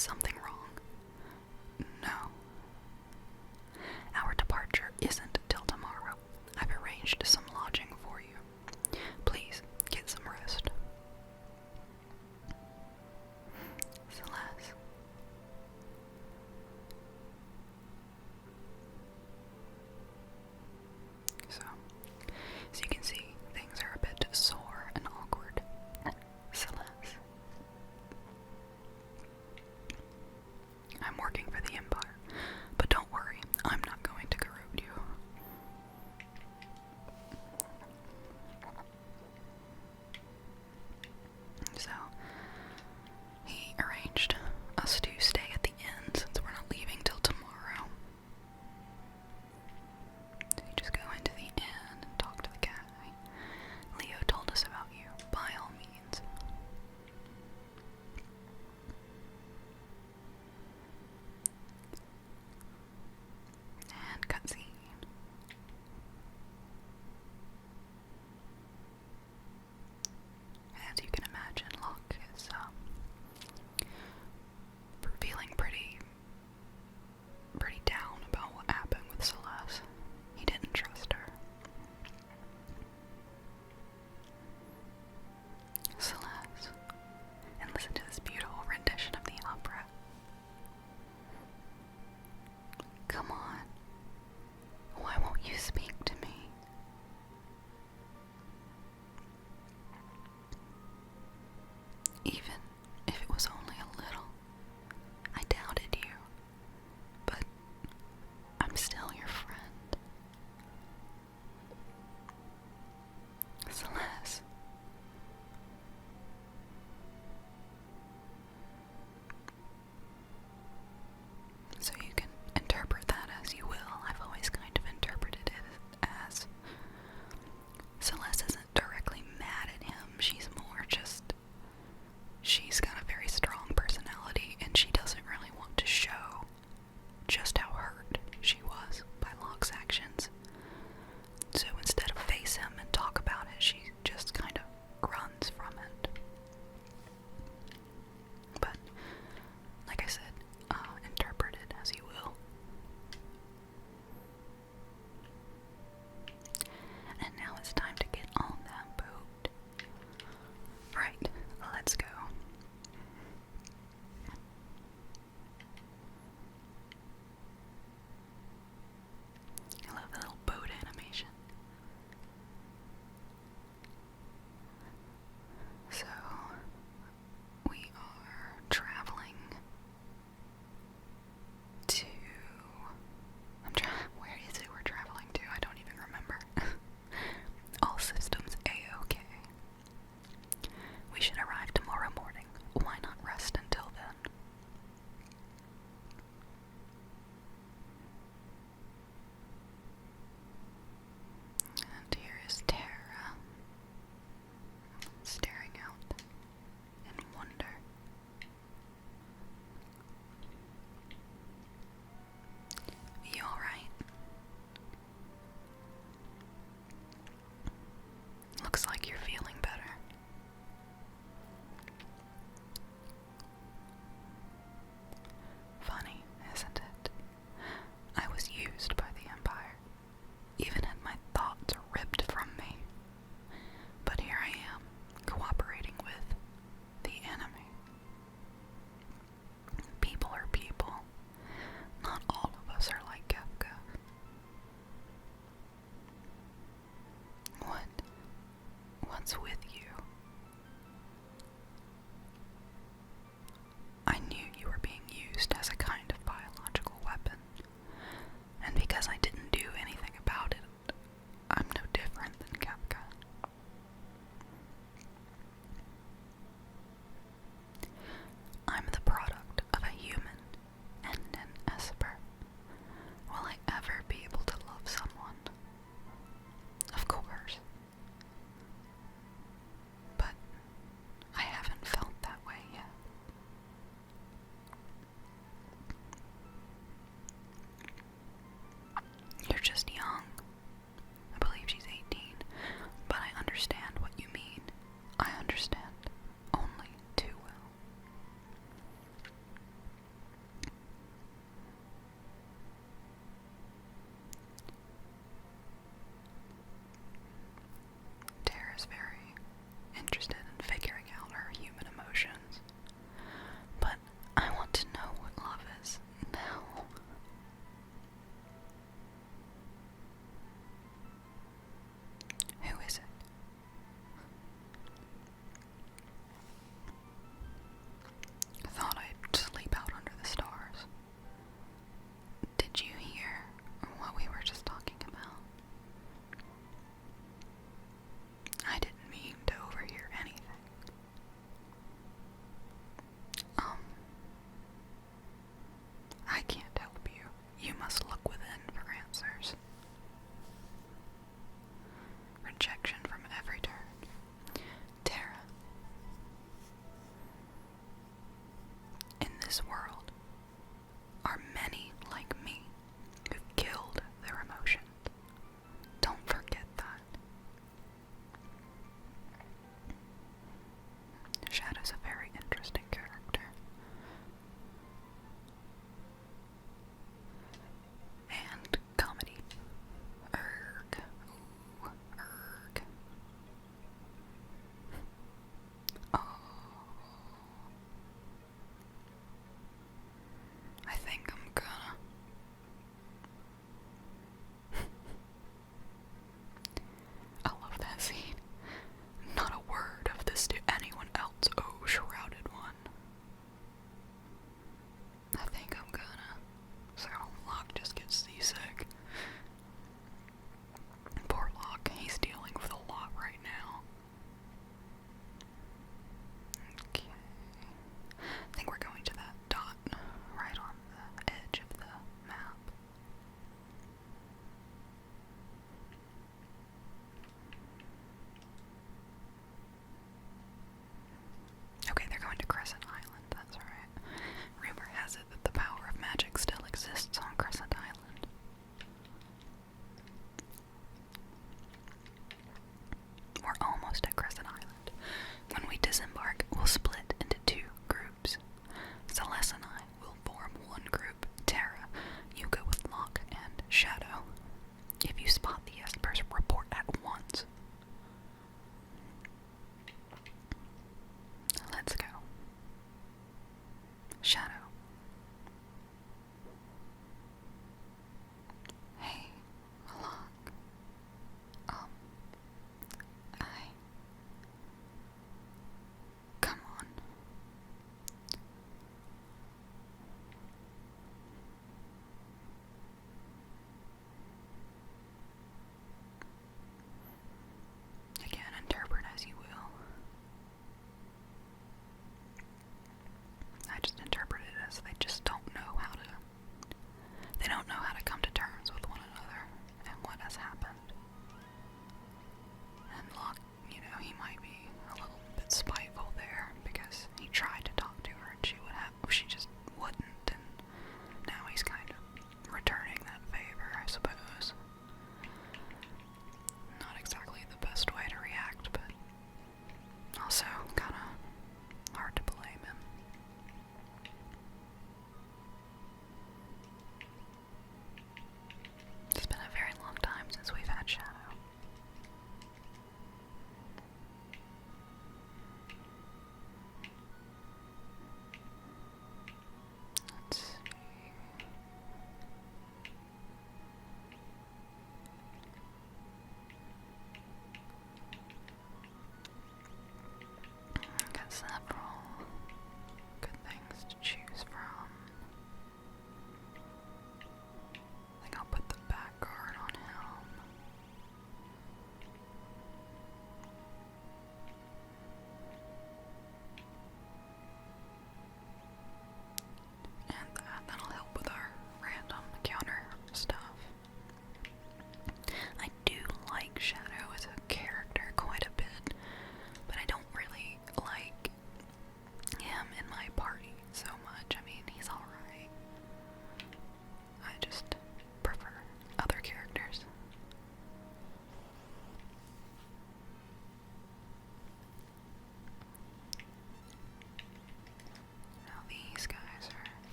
something wrong? No. Our departure isn't till tomorrow. I've arranged some lodging for you. Please, get some rest. Celeste. So you can see, things are a bit sore and awkward. Celeste. I'm working for the Empire, but don't worry, I'm not going to corrode you. So, he arranged us to stay at the inn since we're not leaving till tomorrow. So you just go into the inn and talk to the guy. Leo told us about you, by all means. And cutscene. As you can imagine, Locke is feeling pretty down about what happened with Celeste. He didn't trust her. Celeste. And listen to this beautiful rendition of the opera. Come on. Why won't you speak to me? Even if it was only a little. I doubted you. But I'm still your friend. Celeste. So you can interpret that as you will. I've always kind of interpreted it as Celeste isn't directly mad at him. She's more just, she this world are many like me who've killed their emotions. Don't forget that. Shadow's a very interesting character. And comedy. Erg. Ooh, erg. Oh. I think I'm gonna. I love that scene. Not a word of this to anyone else. Oh, shrouded one. I think I'm gonna. So Locke just gets seasick. Poor Locke, he's dealing with a lot right now. Okay. I think we're going to that dot right on the edge of the map. Okay, they're going to Crescent Island, that's right. Rumor has it that the power of magic still exists on Crescent Island. We're almost at Crescent Island. When we disembark, we'll split into two groups. Celeste and I will form one group. Tara, you go with Locke and Shadow. If you spot the Espers, report at once. Let's go. Shadow. Hey, Locke. Come on. Again, interpret as you will. I just interpret it as they just don't know how to. They don't know how to come to terms with one another and what has happened. And Locke, he might be a little bit spiteful there because he tried to talk to her and she just wouldn't, and now he's kind of returning that favor, I suppose. Not exactly the best way to react, but also kinda hard to blame him.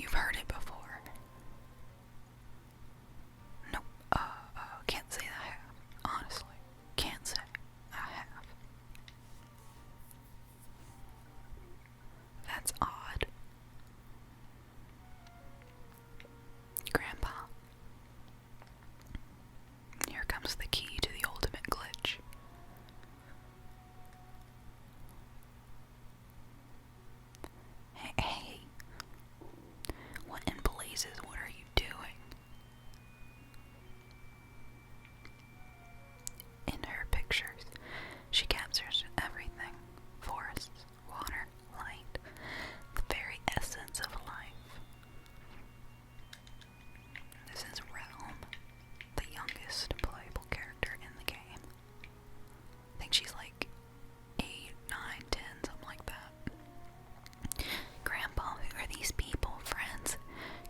You've heard it before. Nope. Can't say that I have. Honestly, can't say I have. That's odd. Grandpa. Here comes the key to the ultimate glitch. Hey. What in blazes, what are you doing? In her pictures, she captures everything. Forests, water, light, the very essence of life. This is Realm, the youngest playable character in the game. I think she's like 8, 9, 10, something like that. Grandpa, who are these people, friends?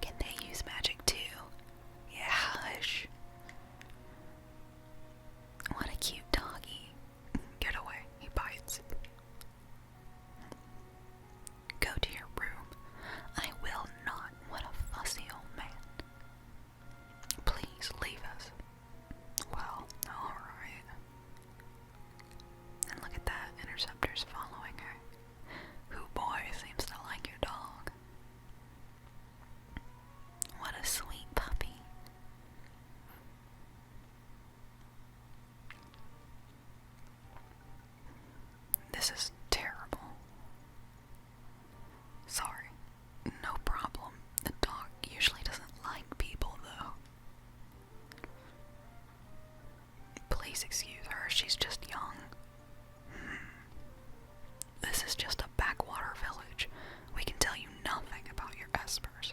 Can they use magic too? Yeah, hush. What a cute doggy. Get away, he bites. Go to your room. I will not. What a fussy old man. Please leave us. Well, alright. And look at that, Interceptor's following her. Who boy seems to like your dog. What a sweet puppy. This is terrible. Sorry. No problem. The dog usually doesn't like people, though. Please excuse her, she's just young. This is just a backwater village. We can tell you nothing about your espers.